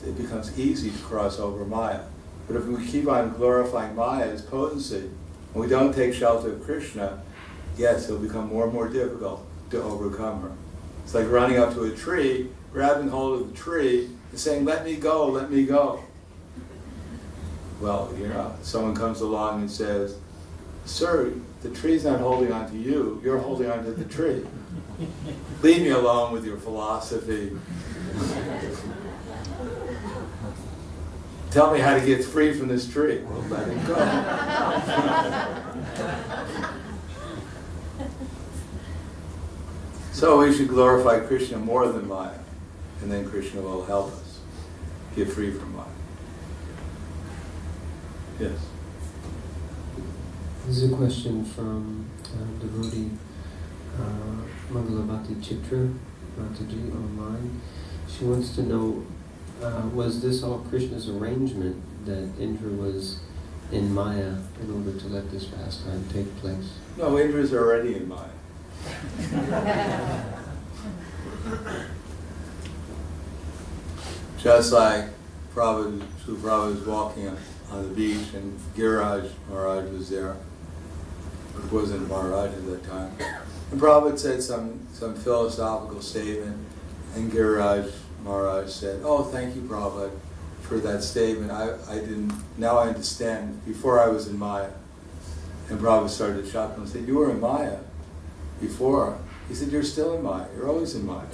it becomes easy to cross over Maya. But if we keep on glorifying Maya's potency, and we don't take shelter of Krishna, yes, it'll become more and more difficult to overcome her. It's like running up to a tree, grabbing hold of the tree, and saying, let me go, let me go. Well, someone comes along and says, sir, the tree's not holding on to you, you're holding on to the tree. Leave me alone with your philosophy. Tell me how to get free from this tree. Well, let it go. So we should glorify Krishna more than Maya, and then Krishna will help us get free from Maya. Yes? This is a question from devotee Mangalavati Chitra Mataji online. She wants to know, was this all Krishna's arrangement that Indra was in Maya in order to let this pastime take place? No, Indra's already in Maya. Just like Prabhupada was walking on the beach and Giriraj Maharaj was there. It wasn't Maharaj at that time. And Prabhupada said some philosophical statement, and Giriraj Maharaj said, oh, thank you, Prabhupada, for that statement. Now I understand. Before I was in Maya. And Prabhupada started chuckling and said, you were in Maya before. He said, you're still in Maya. You're always in Maya.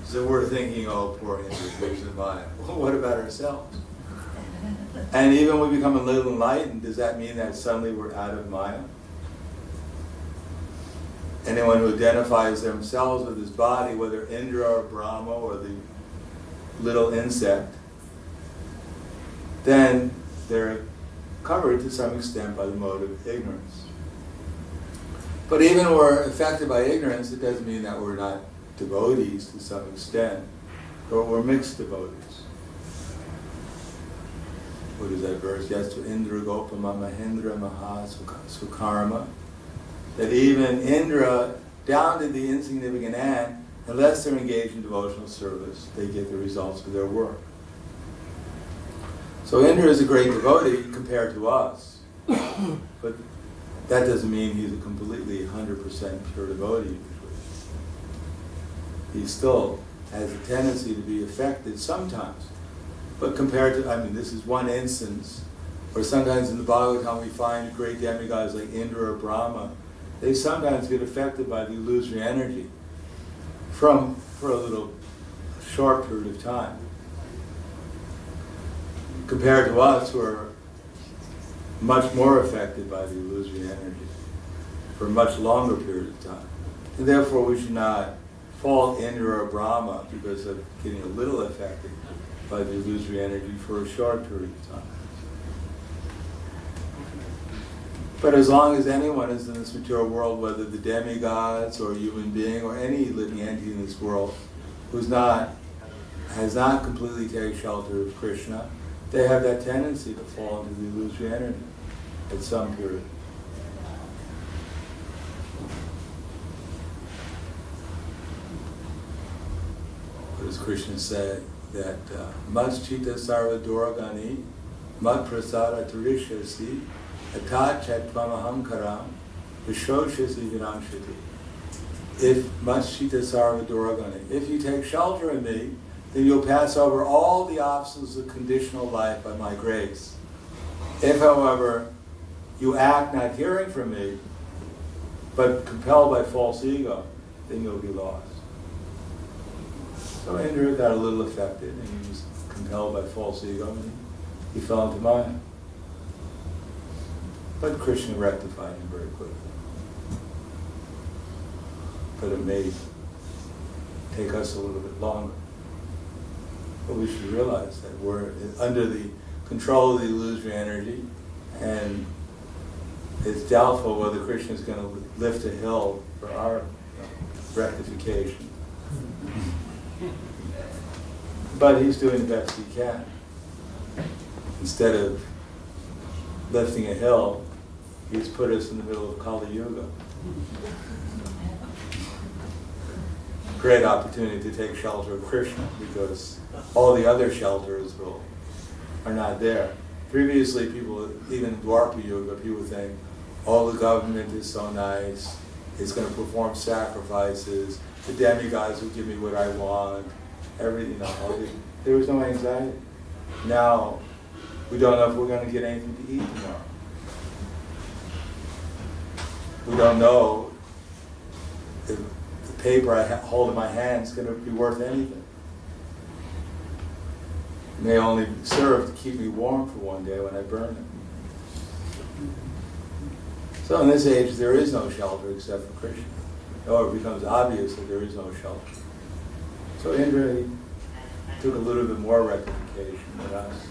So we're thinking, oh, poor Indra, she's in Maya. Well, what about ourselves? And even when we become a little enlightened, does that mean that suddenly we're out of Maya? Anyone who identifies themselves with his body, whether Indra or Brahma or the little insect, then they're covered to some extent by the mode of ignorance. But even when we're affected by ignorance, it doesn't mean that we're not devotees to some extent, or we're mixed devotees. What is that verse? Yes, to Indra Gopama Mahendra Maha Sukarma. That even Indra, down to the insignificant ant, unless they're engaged in devotional service, they get the results of their work. So Indra is a great devotee compared to us. But that doesn't mean he's a completely 100% pure devotee. He still has a tendency to be affected sometimes. But compared to, this is one instance, or sometimes in the Bhagavatam we find great demigods like Indra or Brahma, they sometimes get affected by the illusory energy for a little short period of time. Compared to us, who are much more affected by the illusory energy for a much longer period of time. And therefore we should not fault Indra or Brahma because of getting a little affected by the illusory energy for a short period of time. But as long as anyone is in this material world, whether the demigods or a human being or any living entity in this world has not completely taken shelter of Krishna, they have that tendency to fall into the illusory energy at some period. What does Krishna say? That Mad Chita Sarva Duragani, Mad Prasada Turishasi, Atat Chatvam Ahamkaram, Vishoshasi Vinamshati. If Mad Chita Sarva Duragani, if you take shelter in me, then you'll pass over all the obstacles of conditional life by my grace. If, however, you act not hearing from me, but compelled by false ego, then you'll be lost. So Indra got a little affected, and he was compelled by false ego, and he fell into Maya. But Krishna rectified him very quickly. But it may take us a little bit longer. But we should realize that we're under the control of the illusory energy, and it's doubtful whether Krishna is going to lift a hill for our rectification. But he's doing the best he can. Instead of lifting a hill, he's put us in the middle of Kali Yuga. great opportunity to take shelter of Krishna, because all the other shelters are not there. Previously, people, even in Dwapara Yuga, people think, oh, the government is so nice, it's going to perform sacrifices, the demigods will give me what I want, everything, there was no anxiety. Now, we don't know if we're going to get anything to eat tomorrow. We don't know if the paper I hold in my hand is going to be worth anything. It may only serve to keep me warm for one day when I burn it. So in this age, there is no shelter except for Krishna. Or it becomes obvious that there is no shelter. So Indra took a little bit more rectification than us.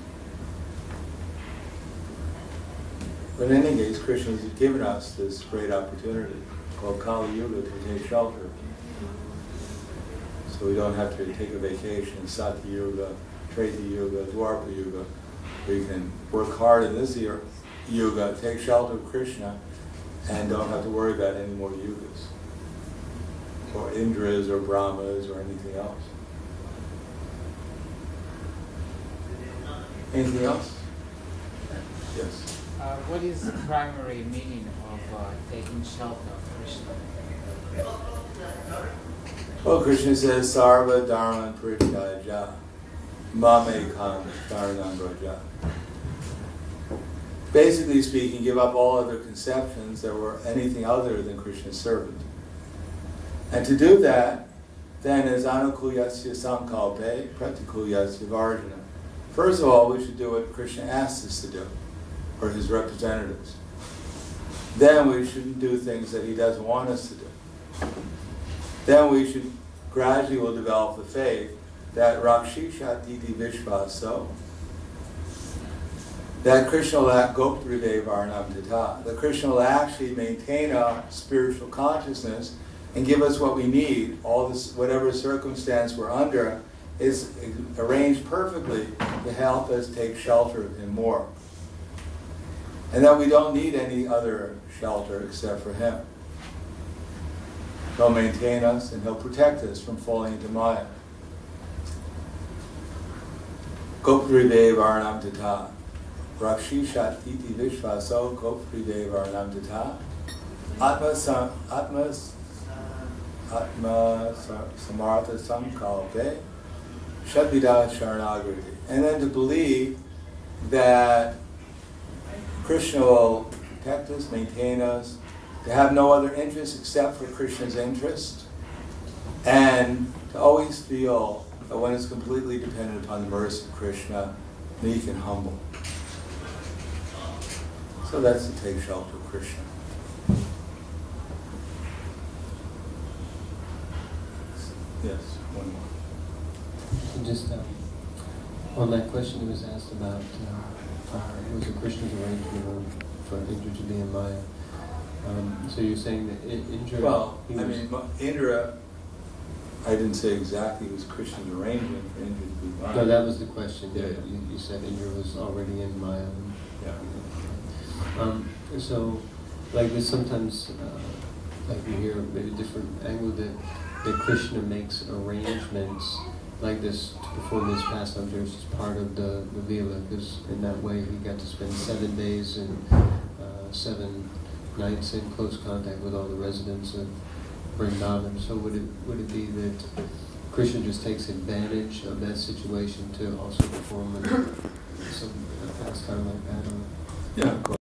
But in any case, Krishna has given us this great opportunity called Kali Yuga to take shelter. So we don't have to take a vacation, Satya Yuga, Treta Yuga, Dwapara Yuga. We can work hard in this Yuga, take shelter of Krishna, and don't have to worry about any more yugas, or Indras, or Brahmas, or anything else. Anything else? Yes. What is the primary meaning of taking shelter of Krishna? Well, Krishna says, Sarva Dharma Prityaja Mamekam Sharanam Vraja. Basically speaking, give up all other conceptions that were anything other than Krishna's servant. And to do that, then is Anukulyasya Sankalpe Pratikulyasya Varjana. First of all, we should do what Krishna asks us to do, or his representatives. Then we shouldn't do things that he doesn't want us to do. Then we should gradually will develop the faith that Rakshisha Didi Vishvaso, that Krishna will Gopri Varnam Tata, that Krishna will actually maintain our spiritual consciousness and give us what we need. All this, whatever circumstance we're under, is arranged perfectly to help us take shelter of him more. And that we don't need any other shelter except for him. He'll maintain us and he'll protect us from falling into Maya. Gopri Varnam Tata. Rakshishat iti vishvaso Gopri Varnam Tata. Atma samartha samkalpe shadvida sharanagriti. And then to believe that Krishna will protect us, maintain us, to have no other interest except for Krishna's interest, and to always feel that one is completely dependent upon the mercy of Krishna, meek and humble. So that's to take shelter of Krishna. Yes, one more. Just on that question, it was asked about was it Krishna's arrangement for Indra to be in Maya? So you're saying that Indra... Well, Indra, I didn't say exactly it was Krishna's arrangement for Indra to be Maya. No, that was the question. Yeah. You said Indra was already in Maya. Yeah. So, like there's sometimes, like we hear maybe a different angle that Krishna makes arrangements like this to perform this pastime just as part of the Lila, because in that way he got to spend 7 days and 7 nights in close contact with all the residents of Vrindavan. So would it be that Krishna just takes advantage of that situation to also perform some pastime like that? Yeah.